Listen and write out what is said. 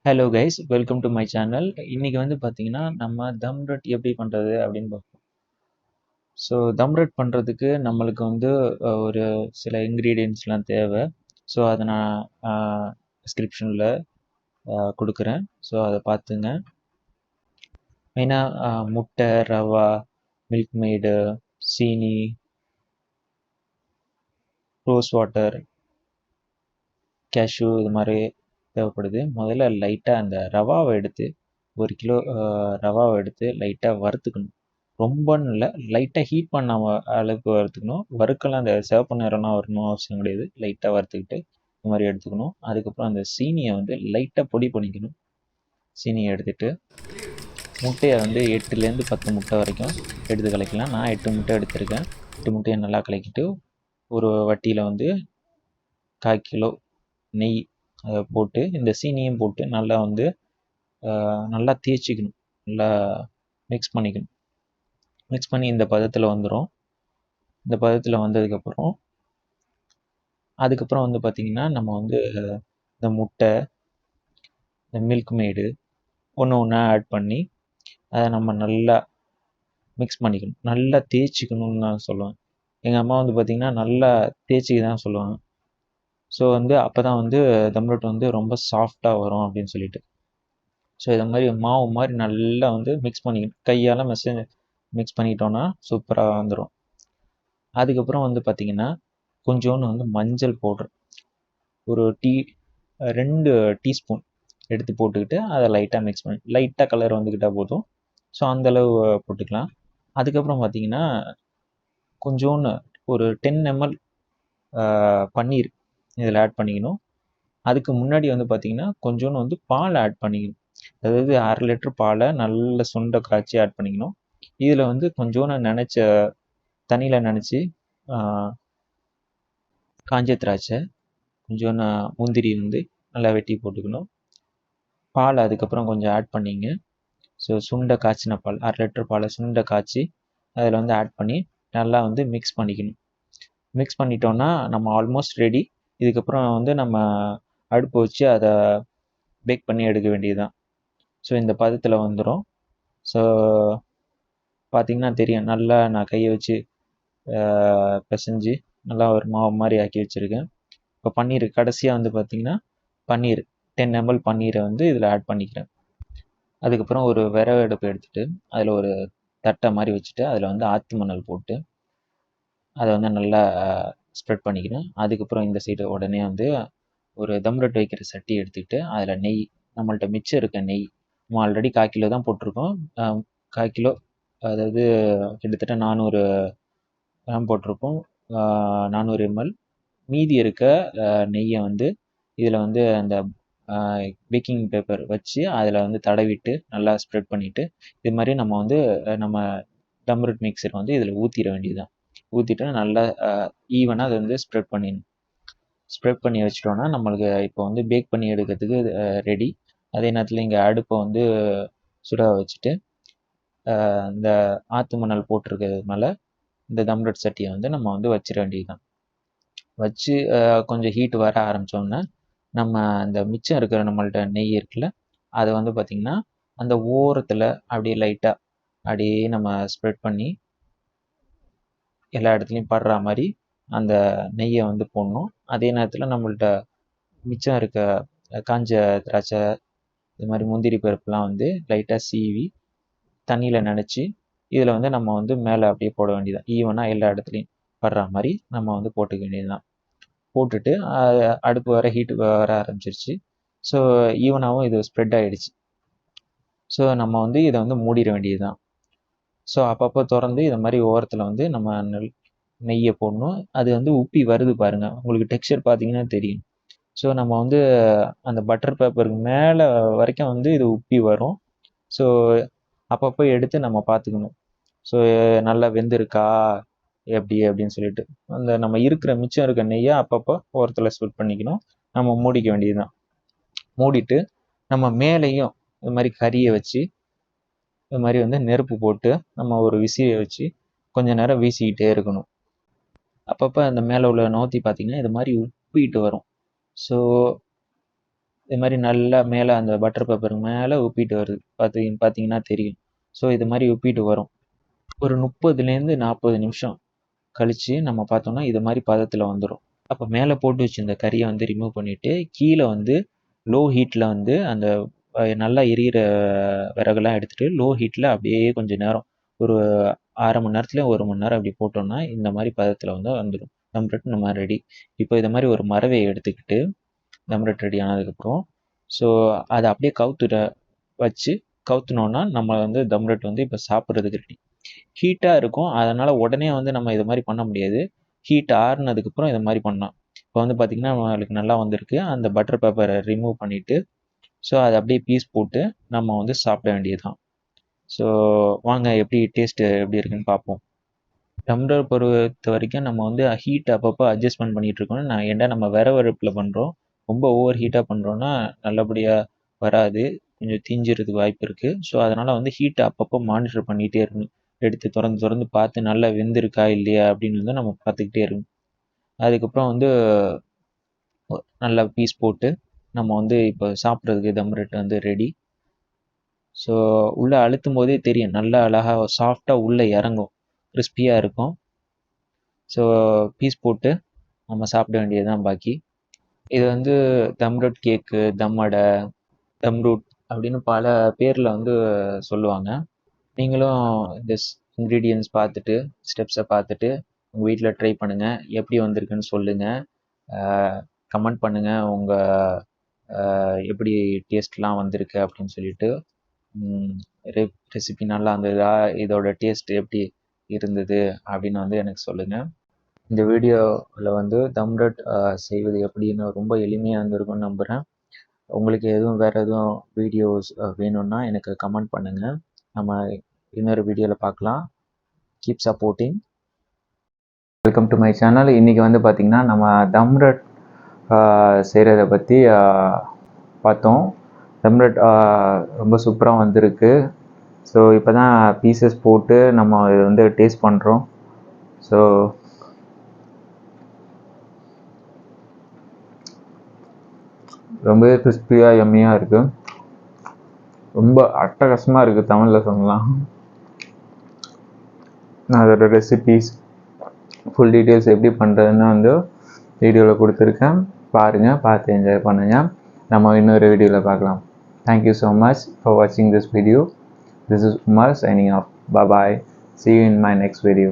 Hello guys, welcome to my channel. இன்னைக்கு வந்து பார்த்தீங்கன்னா நம்ம தம் ரொட் எப்படி பண்ணுறது அப்படின்னு பார்ப்போம். ஸோ தம் ரொட் பண்ணுறதுக்கு நம்மளுக்கு வந்து ஒரு சில இன்க்ரீடியன்ட்ஸ்லாம் தேவை. ஸோ அதை நான் டிஸ்கிரிப்ஷனில் கொடுக்குறேன். ஸோ அதை பார்த்துங்க. மெயினாக முட்டை, ரவா, மில்க் மேடு, சீனி, ரோஸ் வாட்டர், கேஷ்யூ இது மாதிரி தேவைப்படுது. முதல்ல லைட்டாக அந்த ரவாவை எடுத்து 1 கிலோ ரவாவை எடுத்து லைட்டாக வறுத்துக்கணும். ரொம்பன்னு இல்லை, லைட்டாக ஹீட் பண்ண அளவுக்கு வறுத்துக்கணும். வறுக்கலாம் அந்த சிவப்பு நிறம்லாம் வரணும் அவசியம் கிடையாது. லைட்டாக வறுத்துக்கிட்டு இந்த மாதிரி எடுத்துக்கணும். அதுக்கப்புறம் அந்த சீனியை வந்து லைட்டாக பொடி பண்ணிக்கணும். சீனியை எடுத்துகிட்டு முட்டையை வந்து 8லேருந்து 10 முட்டை வரைக்கும் எடுத்து கலக்கலாம். நான் 8 முட்டை எடுத்திருக்கேன். 8 முட்டையை நல்லா கலக்கிட்டு ஒரு வட்டியில் வந்து 1/4 கிலோ நெய் அதை போட்டு இந்த சீனியும் போட்டு நல்லா வந்து நல்லா தேய்ச்சிக்கணும். நல்லா மிக்ஸ் பண்ணிக்கணும். மிக்ஸ் பண்ணி இந்த பதத்தில் வந்துடும். இந்த பதத்தில் வந்ததுக்கப்புறம் அதுக்கப்புறம் வந்து பார்த்திங்கன்னா நம்ம வந்து இந்த முட்டை, இந்த மில்க் மேடு ஒன்று ஒன்றா ஆட் பண்ணி அதை நம்ம நல்லா மிக்ஸ் பண்ணிக்கணும். நல்லா தேய்ச்சிக்கணும்னு நான் சொல்லுவேன். எங்கள் அம்மா வந்து பார்த்திங்கன்னா நல்லா தேய்ச்சிக்க தான் சொல்லுவாங்க. ஸோ வந்து அப்போ தான் வந்து தம் ரொட்டி வந்து ரொம்ப சாஃப்டாக வரும் அப்படின்னு சொல்லிட்டு. ஸோ இதை மாதிரி மாவு மாதிரி நல்லா வந்து மிக்ஸ் பண்ணிக்கணும். கையால் மிக்ஸ் பண்ணிட்டோன்னா சூப்பராக வந்துடும். அதுக்கப்புறம் வந்து பார்த்திங்கன்னா கொஞ்சோண்டு வந்து மஞ்சள் பவுட்ரு ஒரு 2 டீஸ்பூன் எடுத்து போட்டுக்கிட்டு அதை லைட்டாக மிக்ஸ் பண்ணி லைட்டாக கலர் வந்துக்கிட்டால் போதும். ஸோ அந்தளவு போட்டுக்கலாம். அதுக்கப்புறம் பார்த்திங்கன்னா கொஞ்சோன்னு ஒரு 10 ml பன்னீர் இதில் ஆட் பண்ணிக்கணும். அதுக்கு முன்னாடி வந்து பார்த்திங்கன்னா கொஞ்சோன்னு வந்து பால் ஆட் பண்ணிக்கணும். அதாவது 1/2 லிட்டர் பாலை நல்ல சுண்டை காய்ச்சி ஆட் பண்ணிக்கணும். இதில் வந்து கொஞ்சோன்னு நினச்ச தண்ணியில் நினச்சி காஞ்ச திராட்சை, கொஞ்சோன்னு முந்திரி வந்து நல்லா வெட்டி போட்டுக்கணும். பால் அதுக்கப்புறம் கொஞ்சம் ஆட் பண்ணிங்க. ஸோ சுண்டை காய்ச்சின பால் 1/2 லிட்டர் பாலை சுண்டை காய்ச்சி அதில் வந்து ஆட் பண்ணி நல்லா வந்து மிக்ஸ் பண்ணிக்கணும். மிக்ஸ் பண்ணிட்டோன்னா நம்ம ஆல்மோஸ்ட் ரெடி. இதுக்கப்புறம் வந்து நம்ம அடுப்பு வச்சு அதை பேக் பண்ணி எடுக்க வேண்டியது தான். ஸோ இந்த பதத்தில் வந்துடும். ஸோ பார்த்திங்கன்னா தெரியும், நல்லா நான் கையை வச்சு பிசைஞ்சு நல்லா ஒரு மாவு மாதிரி ஆக்கி வச்சுருக்கேன். இப்போ பன்னீர் கடைசியாக வந்து பார்த்திங்கன்னா பன்னீர் 10 ml பன்னீரை வந்து இதில் ஆட் பண்ணிக்கிறேன். அதுக்கப்புறம் ஒரு விறகு அடுப்பு எடுத்துகிட்டு அதில் ஒரு தட்டை மாதிரி வச்சுட்டு அதில் வந்து ஆற்று மணல் போட்டு அதை வந்து நல்லா ஸ்ப்ரெட் பண்ணிக்கிறேன். அதுக்கப்புறம் இந்த சைடு உடனே வந்து ஒரு தம் ரொட்டி வைக்கிற சட்டி எடுத்துக்கிட்டு அதில் நெய், நம்மள்ட்ட மிச்சம் இருக்க நெய், நம்ம ஆல்ரெடி 1/4 கிலோ தான் போட்டிருக்கோம். 1/4 கிலோ அதாவது கிட்டத்தட்ட 400 கிராம் போட்டிருக்கோம். 400 ml. மீதி இருக்க நெய்யை வந்து இதில் வந்து அந்த பேக்கிங் பேப்பர் வச்சு அதில் வந்து தடவிட்டு நல்லா ஸ்ப்ரெட் பண்ணிவிட்டு இது மாதிரி நம்ம வந்து நம்ம தம் ரொட்டி மிக்சர் வந்து இதில் ஊற்றிட வேண்டியது தான். ஊற்றிட்டு நல்லா ஈவனாக அதை வந்து ஸ்ப்ரெட் பண்ணிடணும். ஸ்ப்ரெட் பண்ணி வச்சிட்டோன்னா நம்மளுக்கு இப்போ வந்து பேக் பண்ணி எடுக்கிறதுக்கு ரெடி. அதே நேரத்தில் இங்கே அடுப்பை வந்து சுட வச்சுட்டு இந்த ஆற்று மணல் போட்டிருக்கிறது மேலே இந்த தம் ரொட்டி சட்டியை வந்து நம்ம வந்து வச்சிட வேண்டியது தான். வச்சு கொஞ்சம் ஹீட் வர ஆரம்பித்தோன்னே நம்ம இந்த மிச்சம் இருக்கிற நம்மள்ட்ட நெய் இருக்குல்ல, அதை வந்து பார்த்திங்கன்னா அந்த ஓரத்தில் அப்படியே லைட்டாக அப்படியே நம்ம ஸ்ப்ரெட் பண்ணி எல்லா இடத்துலையும் படுற மாதிரி அந்த நெய்யை வந்து போடணும். அதே நேரத்தில் நம்மள்ட்ட மிச்சம் இருக்க காஞ்ச திராட்சை இது மாதிரி முந்திரி பருப்புலாம் வந்து லைட்டாக சீவி தண்ணியில் நனைச்சி இதில் வந்து நம்ம வந்து மேலே அப்படியே போட வேண்டியதான். ஈவனாக எல்லா இடத்துலையும் படுற மாதிரி நம்ம வந்து போட்டுக்க வேண்டியது தான். போட்டுட்டு அடுப்பு வர ஹீட்டு வர ஆரம்பிச்சிருச்சு. ஸோ ஈவனாகவும் இது ஸ்ப்ரெட் ஆகிடுச்சு. ஸோ நம்ம வந்து இதை வந்து மூடிட வேண்டியது தான். ஸோ அப்பப்போ திறந்து இதை மாதிரி ஓரத்தில் வந்து நம்ம நெய்யை போடணும். அது வந்து உப்பி வருது பாருங்கள், உங்களுக்கு டெக்ஸ்சர் பார்த்தீங்கன்னா தெரியும். ஸோ நம்ம வந்து அந்த பட்டர் பேப்பருக்கு மேலே வரைக்கும் வந்து இது உப்பி வரும். ஸோ அப்பப்போ எடுத்து நம்ம பார்த்துக்கணும். ஸோ நல்லா வெந்திருக்கா எப்படி அப்படின்னு சொல்லிட்டு அந்த நம்ம இருக்கிற மிச்சம் இருக்க நெய்யை அப்பப்போ ஓரத்தில் ஸ்ப்ரெட் பண்ணிக்கணும். நம்ம மூடிக்க வேண்டியது தான். மூடிட்டு நம்ம மேலேயும் இது மாதிரி கறியை வச்சு இது மாதிரி வந்து நெருப்பு போட்டு நம்ம ஒரு விசிறியை வச்சு கொஞ்ச நேரம் வீசிக்கிட்டே இருக்கணும். அப்பப்போ அந்த மேலே உள்ள நோத்தி பார்த்திங்கன்னா இது மாதிரி உப்பிட்டு வரும். ஸோ இது மாதிரி நல்லா மேலே அந்த பட்டர் பேப்பருக்கு மேலே உப்பிட்டு வருது. பார்த்தீங்கன்னா தெரியும். ஸோ இது மாதிரி உப்பிட்டு வரும். ஒரு 30லேருந்து 40 நிமிஷம் கழித்து நம்ம பார்த்தோம்னா இது மாதிரி பதத்தில் வந்துடும். அப்போ மேலே போட்டு வச்சிருந்த கறியை வந்து ரிமூவ் பண்ணிவிட்டு கீழே வந்து லோ ஹீட்டில் வந்து அந்த நல்லா எரியிற விறகுலாம் எடுத்துகிட்டு லோ ஹீட்டில் அப்படியே கொஞ்சம் நேரம் ஒரு 1/2 மணி நேரத்துல 1 மணி நேரம் அப்படி போட்டோம்னா இந்த மாதிரி பதத்தில் வந்து வந்துடும். தம்ரட் நம்ம ரெடி. இப்போ இது மாதிரி ஒரு மரவையை எடுத்துக்கிட்டு தம்ரட் ரெடி ஆனதுக்கப்புறம் ஸோ அதை அப்படியே வச்சு கவுத்துனோன்னா நம்ம வந்து தம்ரட் வந்து இப்போ சாப்பிட்றதுக்கு ரெடி. ஹீட்டாக இருக்கும், அதனால் உடனே வந்து நம்ம இது மாதிரி பண்ண முடியாது. ஹீட் ஆறுனதுக்கப்புறம் இது மாதிரி பண்ணலாம். இப்போ வந்து பார்த்திங்கன்னா நம்மளுக்கு நல்லா வந்திருக்கு. அந்த பட்டர் பேப்பரை ரிமூவ் பண்ணிவிட்டு ஸோ அதை அப்படியே பீஸ் போட்டு நம்ம வந்து சாப்பிட வேண்டியது தான். ஸோ வாங்க எப்படி டேஸ்ட்டு எப்படி இருக்குன்னு பார்ப்போம். டம்ளர் பொறுத்த வரைக்கும் நம்ம வந்து ஹீட் அப்பப்போ அட்ஜஸ்ட்மெண்ட் பண்ணிகிட்டு இருக்கணும். ஏன்டா நம்ம விறகு பண்ணுறோம், ரொம்ப ஓவர் ஹீட்டாக பண்ணுறோன்னா நல்லபடியாக வராது, கொஞ்சம் தீஞ்சிறதுக்கு வாய்ப்பு இருக்குது. ஸோ அதனால் வந்து ஹீட்டை அப்பப்போ மானிட்டர் பண்ணிகிட்டே இருக்கணும். எடுத்து திறந்து பார்த்து நல்லா வெந்திருக்கா இல்லையா அப்படின்னு வந்து நம்ம பார்த்துக்கிட்டே இருக்கணும். அதுக்கப்புறம் வந்து நல்லா பீஸ் போட்டு நம்ம வந்து இப்போ சாப்பிட்றதுக்கு தம்ரட் வந்து ரெடி. ஸோ உள்ளே அழுத்தும் போதே தெரியும், நல்லா அழகாக சாஃப்டாக உள்ளே இறங்கும், கிறிஸ்பியாக இருக்கும். ஸோ பீஸ் போட்டு நம்ம சாப்பிட வேண்டியது தான் பாக்கி. இது வந்து தம்ரூட் கேக்கு, தம் அடை, தம்ரூட் அப்படின்னு பல பேரில் வந்து சொல்லுவாங்க. நீங்களும் இந்த இன்க்ரீடியன்ஸ் பார்த்துட்டு ஸ்டெப்ஸை பார்த்துட்டு உங்கள் வீட்டில் ட்ரை பண்ணுங்கள். எப்படி வந்திருக்குன்னு சொல்லுங்கள், கமெண்ட் பண்ணுங்கள் உங்கள் எப்படி டேஸ்ட்லாம் வந்திருக்கு அப்படின்னு சொல்லிட்டு. ரெசிபி நல்லா இருந்ததா, இதோட டேஸ்ட் எப்படி இருந்தது அப்படின்னு வந்து எனக்கு சொல்லுங்கள். இந்த வீடியோவில் வந்து தம்ரட் செய்வது எப்படின்னு ரொம்ப எளிமையாக இருந்திருக்கும்னு நம்புகிறேன். உங்களுக்கு வேறு எதுவும் வீடியோஸ் வேணும்னா எனக்கு கமெண்ட் பண்ணுங்கள். நம்ம இன்னொரு வீடியோவில் பார்க்கலாம். Keep supporting. Welcome to my channel. இன்றைக்கி வந்து பார்த்திங்கன்னா நம்ம தம்ரட் செய்கிறத பற்றி பார்த்தோம். தம்ரட் ரொம்ப சூப்பராக வந்திருக்கு. ஸோ இப்போ தான் பீசஸ் போட்டு நம்ம இது வந்து டேஸ்ட் பண்ணுறோம். ஸோ ரொம்பவே கிறிஸ்பியாக எம்மியாக இருக்குது. ரொம்ப அட்டகாசமாக இருக்குது, தமிழில் சொல்லலாம். நான் அதோட ரெசிபீஸ் ஃபுல் டீட்டெயில்ஸ் எப்படி பண்ணுறதுன்னு வந்து வீடியோவில் கொடுத்துருக்கேன். பாருங்கள், பார்த்து என்ஜாய் பண்ணுங்கள். நம்ம இன்னொரு வீடியோவில் பார்க்கலாம். தேங்க்யூ ஸோ மச் ஃபார் வாட்சிங் this video. This is Umar signing off. Bye bye. See you in my next video.